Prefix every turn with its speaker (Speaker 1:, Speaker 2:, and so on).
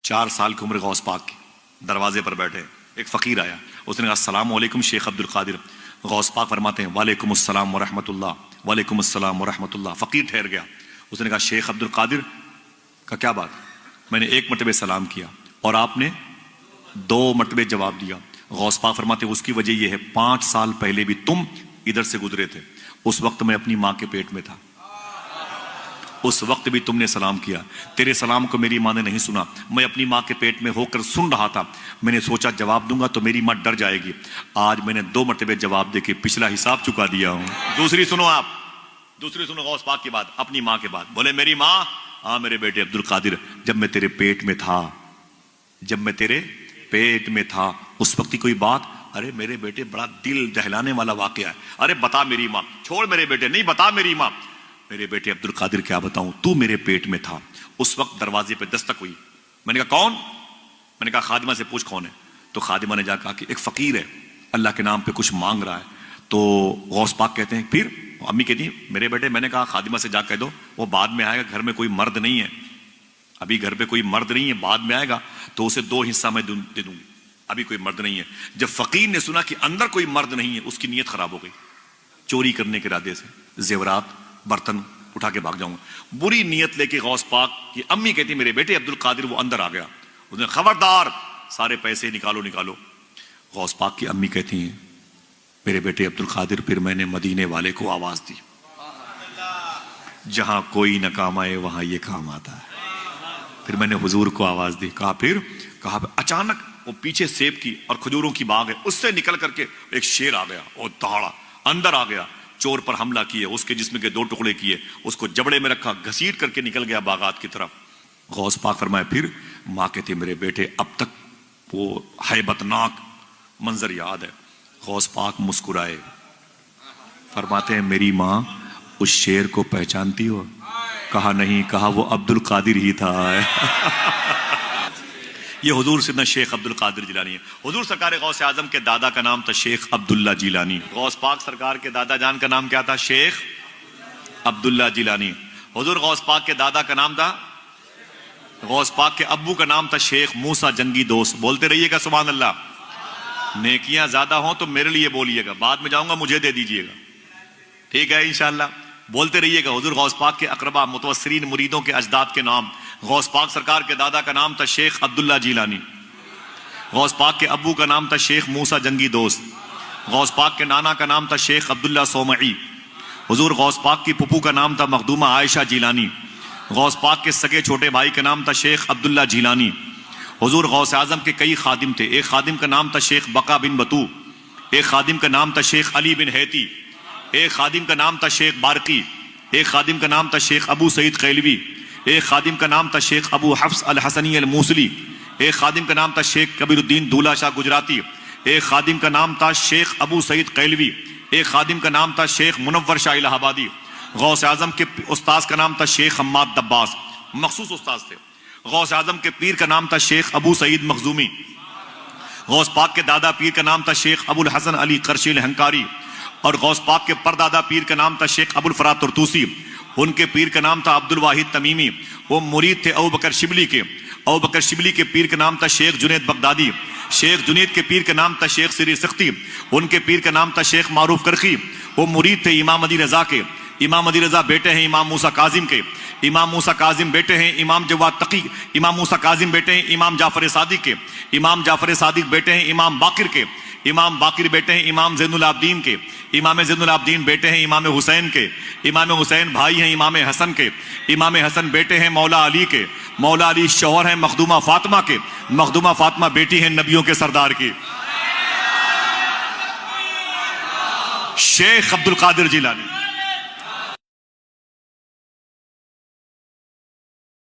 Speaker 1: 4 سال کی عمر غوث پاک کی، دروازے پر بیٹھے، ایک فقیر آیا، اس نے کہا السلام علیکم شیخ عبد القادر۔ غوث پاک فرماتے ہیں وعلیکم السلام ورحمۃ اللہ، وعلیکم السلام ورحمۃ اللہ۔ فقیر ٹھہر گیا، اس نے کہا شیخ عبد القادر کا کیا بات، میں نے 1 مرتبہ سلام کیا اور آپ نے 2 مرتبہ جواب دیا۔ غوث پاک فرماتے ہیں اس کی وجہ یہ ہے 5 سال پہلے بھی تم ادھر سے گزرے تھے، اس وقت میں اپنی ماں کے پیٹ میں تھا، اس وقت بھی تم نے سلام کیا، تیرے سلام کو میری ماں نے نہیں سنا، میں اپنی ماں کے پیٹ میں ہو کر سن رہا تھا، میں نے سوچا جواب دوں گا تو میری ماں ڈر جائے گی، آج میں نے 2 مرتبہ جواب دے کے پچھلا حساب چکا دیا ہوں۔ دوسری سنو غوث پاک کی بات، اپنی ماں کے بات، بولے میری ماں، ہاں میرے بیٹے عبد القادر، جب میں تیرے پیٹ میں تھا اس وقت کی کوئی بات، ارے میرے بیٹے بڑا دل دہلانے والا واقعہ ہے، ارے بتا میری ماں، چھوڑ میرے بیٹے، نہیں بتا میری ماں۔ میرے بیٹے عبد القادر کیا بتاؤں، تو میرے پیٹ میں تھا، اس وقت دروازے پہ دستک ہوئی، میں نے کہا کون، میں نے کہا خادمہ سے پوچھ کون ہے، تو خادمہ نے جا کہا کہ ایک فقیر ہے اللہ کے نام پہ کچھ مانگ رہا ہے۔ تو غوث پاک کہتے ہیں پھر امی کہتی ہیں میرے بیٹے، میں نے کہا خادمہ سے جا کہہ دو وہ بعد میں آئے گا، گھر میں کوئی مرد نہیں ہے، ابھی گھر پہ کوئی مرد نہیں ہے، بعد میں آئے گا تو اسے 2 حصہ میں دے دوں گی، ابھی کوئی مرد نہیں ہے۔ جب فقیر نے سنا کہ اندر کوئی مرد نہیں ہے، اس کی نیت خراب ہو گئی، چوری کرنے کے ارادے سے زیورات برتن اٹھا کے بھاگ جاؤں گا، بری نیت لے کے غوث پاک کی امی کہتی میرے بیٹے عبد القادر وہ اندر آ گیا، اس نے خبردار سارے پیسے نکالو۔ غوث پاک کی امی کہتی ہیں میرے بیٹے عبد القادر، پھر میں نے مدینے والے کو آواز دی، جہاں کوئی نہ کام آئے وہاں یہ کام آتا ہے۔ پھر میں نے حضور کو آواز دی، کہا اچانک وہ پیچھے سیب کی اور کھجوروں کی باغ ہے، اس سے نکل کر کے ایک شیر آ گیا، وہ دہاڑا اندر آ گیا، چور پر حملہ کیے، اس کے جسم کے 2 ٹکڑے کیے، اس کو جبڑے میں رکھا، گھسیٹ کر کے نکل گیا باغات کی طرف۔ غوث پاک فرمایا پھر ماں کہتی میرے بیٹے اب تک وہ ہیبتناک منظر یاد ہے۔ غوث پاک مسکرائے، فرماتے ہیں میری ماں اس شیر کو پہچانتی ہو؟ کہا نہیں، کہا وہ عبد القادر ہی تھا۔ یہ حضور سیدنا شیخ عبد القادر جیلانی ہے۔ حضور سرکار غوث اعظم کے دادا کا نام تھا شیخ عبداللہ جیلانی، غوث پاک سرکار کے دادا جان کا نام کیا تھا؟ شیخ عبداللہ جیلانی۔ حضور غوث پاک کے دادا کا نام تھا، غوث پاک کے ابو کا نام تھا شیخ موسیٰ جنگی دوست۔ بولتے رہیے گا سبحان اللہ، نیکیاں زیادہ ہوں تو میرے لیے بولیے گا، بعد میں جاؤں گا مجھے دے دیجیے گا، ٹھیک ہے انشاءاللہ، بولتے رہیے گا۔ حضور غوث پاک کے اقربا متوسرین مریدوں کے اجداد کے نام، غوث پاک سرکار کے دادا کا نام تھا شیخ عبداللہ جیلانی، غوث پاک کے ابو کا نام تھا شیخ موسیٰ جنگی دوست، غوث پاک کے نانا کا نام تھا شیخ عبداللہ صومعی، حضور غوث پاک کی پھپھو کا نام تھا مخدومہ عائشہ جیلانی، غوث پاک کے سگے چھوٹے بھائی کا نام تھا شیخ عبداللہ جیلانی۔ حضور غوث اعظم کے کئی خادم تھے، ایک خادم کا نام تھا شیخ بقا بن بطو، ایک خادم کا نام تھا شیخ علی بن حیتی، ایک خادم کا نام تھا شیخ بارقی، ایک خادم کا نام تھا شیخ ابو سعید قیلوی، ایک خادم کا نام تھا شیخ ابو حفص الحسنی الموصلی، ایک خادم کا نام تھا شیخ کبیر الدین دولہ شاہ گجراتی، ایک خادم کا نام تھا شیخ ابو سعید قیلوی، ایک خادم کا نام تھا شیخ منور شاہ الہ آبادی۔ غوث اعظم کے استاذ کا نام تھا شیخ حماد دباس، مخصوص استاذ تھے۔ غوث اعظم کے پیر کا نام تھا شیخ ابو سعید مخزومی، غوث پاک کے دادا پیر کا نام تھا شیخ ابو الحسن علی قرشی الہنکاری، اور غوث پاک کے پردادا پیر کا نام تھا شیخ ابو الفرات ترتوسی، ان کے پیر کا نام تھا عبد الواحد تمیمی، وہ مرید تھے ابو بکر شبلی کے، ابو بکر شبلی کے پیر کا نام تھا شیخ جنید بغدادی، شیخ جنید کے پیر کا نام تھا شیخ سری سختی، ان کے پیر کا نام تھا شیخ معروف کرخی، وہ مرید تھے امام علی رضا کے، امام علی رضا بیٹے ہیں امام موسیٰ کاظم کے، امام موسیٰ کاظم بیٹے ہیں امام جواد تقی، امام موسیٰ کاظم بیٹے ہیں امام جعفر صادق کے، امام جعفر صادق بیٹے ہیں امام باقر کے، امام باقر بیٹے ہیں امام زین العابدین کے، امام زین العابدین بیٹے ہیں امام حسین کے، امام حسین بھائی ہیں امام حسن کے، امام حسن بیٹے ہیں مولا علی کے، مولا علی شوہر ہیں مخدومہ فاطمہ کے، مخدومہ فاطمہ بیٹی ہیں نبیوں کے سردار کی۔ شیخ عبد القادر جیلانی۔